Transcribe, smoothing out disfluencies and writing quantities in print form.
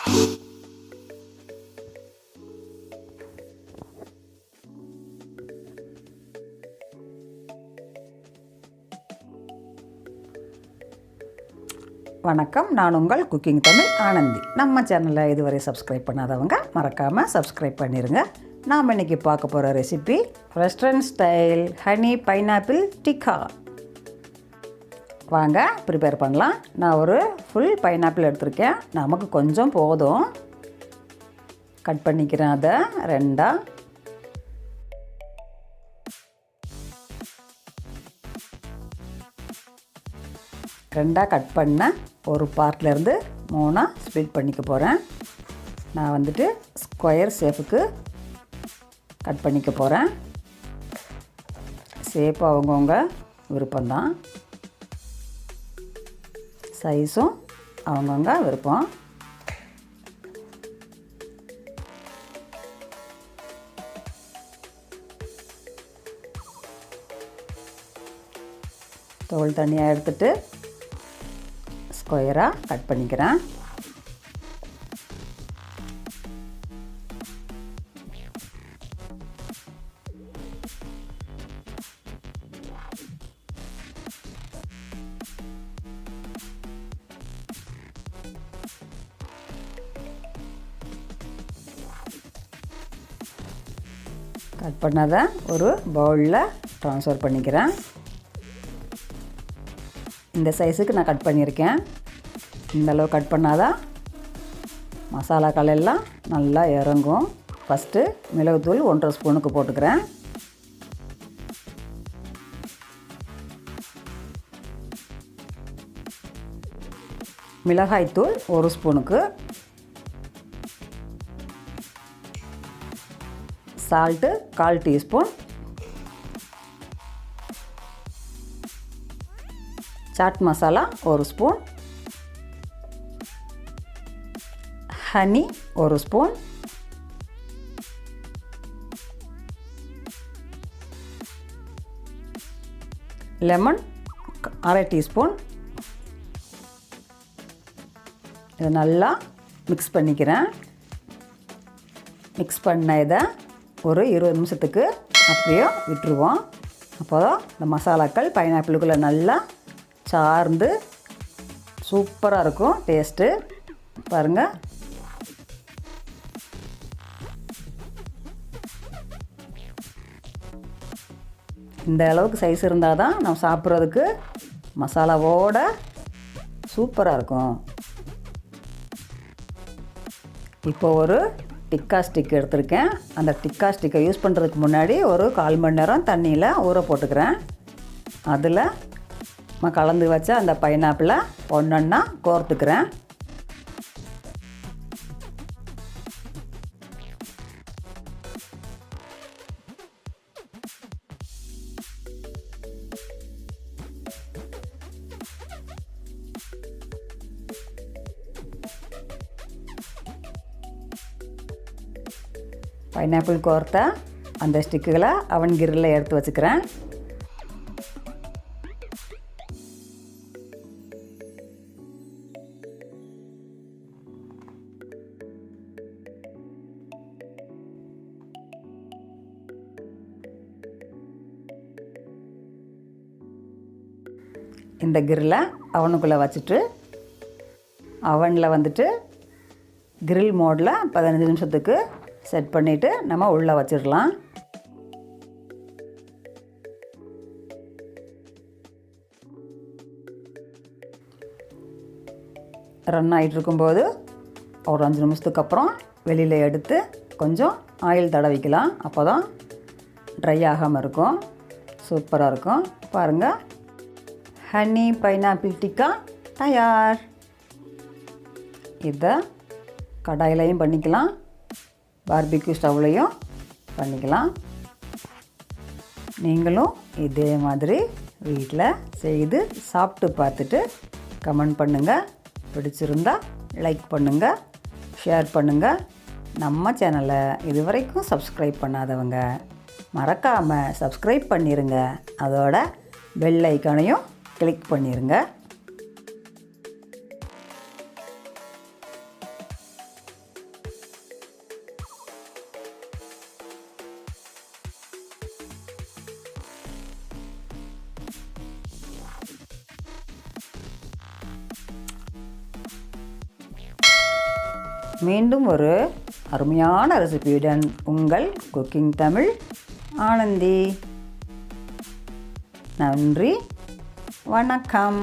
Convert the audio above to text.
வணக்கம், நான் உங்கள் குக்கிங் தமிழ் ஆனந்தி. நம்ம சேனலை இதுவரை சப்ஸ்கிரைப் பண்ணாதவங்க மறக்காமல் சப்ஸ்கிரைப் பண்ணிடுங்க. நாம் இன்றைக்கி பார்க்க போகிற recipe restaurant style honey pineapple tikka. வாங்க ப்ரிப்பேர் பண்ணலாம். நான் ஒரு ஃபுல் பைனாப்பிள் எடுத்திருக்கேன். நமக்கு கொஞ்சம் போதும். கட் பண்ணிக்கிறேன். அதை ரெண்டாக கட் பண்ண ஒரு பார்ட்லேருந்து 3 ஸ்ப்ளிட் பண்ணிக்க போகிறேன். நான் வந்துட்டு ஸ்கொயர் ஷேப்புக்கு கட் பண்ணிக்க போகிறேன். ஷேப் அவங்கவுங்க விருப்பம்தான், சைஸும் அவங்கவுங்க விருப்பம். தோல் தனியாக எடுத்துட்டு ஸ்கொயராக கட் பண்ணிக்கிறேன். கட் பண்ணதை ஒரு பவுலில் ட்ரான்ஸ்ஃபர் பண்ணிக்கிறேன். இந்த சைஸுக்கு நான் கட் பண்ணியிருக்கேன். இந்தளவு கட் பண்ணாதான் மசாலாக்கள் எல்லாம் நல்லா இறங்கும். ஃபஸ்ட்டு மிளகுத்தூள் 1.5 ஸ்பூனுக்கு போட்டுக்கிறேன். மிளகாய்த்தூள் 1 ஸ்பூனுக்கு, salt 1/4 teaspoon, chaat masala 1 spoon, honey 1 spoon, lemon 1/2 teaspoon. இதை நல்லா மிக்ஸ் பண்ணிக்கிறேன். மிக்ஸ் பண்ண இதை ஒரு 20 நிமிஷத்துக்கு அப்படியே விட்டுருவோம். அப்போ தான் இந்த மசாலாக்கள் பைனாப்பிளுக்குள்ளே நல்லா சார்ந்து சூப்பராக இருக்கும் டேஸ்ட்டு. பாருங்கள், இந்த அளவுக்கு சைஸ் இருந்தால் தான் நம்ம சாப்பிட்றதுக்கு மசாலாவோட சூப்பராக இருக்கும். இப்போ ஒரு டிக்கா ஸ்டிக் எடுத்திருக்கேன். அந்த டிக்கா ஸ்டிக்கை யூஸ் பண்ணுறதுக்கு முன்னாடி ஒரு 1/4 மணி நேரம் தண்ணியில் ஊற போட்டுக்கிறேன். அதில் நான் கலந்து வச்ச அந்த பைனாப்பிளை ஒன்றொன்னா கோர்த்துக்கிறேன். பைனாப்பிள் கோர்த்த அந்த ஸ்டிக்குகளை அவன் கிரில்லில் எடுத்து வச்சுக்கிறேன். இந்த கிரில்லை அவனுக்குள்ளே வச்சுட்டு அவனில் வந்துட்டு கிரில் மோடில் 15 நிமிஷத்துக்கு செட் பண்ணிவிட்டு நம்ம உள்ளே வச்சிடலாம். ரன் ஆகிட்டு இருக்கும்போது ஒரு 5 நிமிஷத்துக்கு அப்புறம் வெளியில் எடுத்து கொஞ்சம் ஆயில் தடவிக்கலாம். அப்போ தான் ட்ரை ஆகாமல் இருக்கும். சூப்பராக இருக்கும். பாருங்கள், ஹனி பைனாப்பிள் டிக்கா தயார். இதை கடாயிலையும் பண்ணிக்கலாம், பார்பிக்யூ ஸ்டவ்லையும் பண்ணிக்கலாம். நீங்களும் இதே மாதிரி வீட்டில் செய்து சாப்பிட்டு பார்த்துட்டு கமெண்ட் பண்ணுங்கள். பிடிச்சிருந்தா லைக் பண்ணுங்கள், ஷேர் பண்ணுங்கள். நம்ம சேனலை இதுவரைக்கும் சப்ஸ்கிரைப் பண்ணாதவங்க மறக்காமல் சப்ஸ்கிரைப் பண்ணிடுங்க. அதோட பெல் ஐக்கானையும் கிளிக் பண்ணிடுங்க. மீண்டும் ஒரு அருமையான ரெசிபியுடன் உங்கள் குக்கிங் தமிழ் ஆனந்தி. நன்றி, வணக்கம்.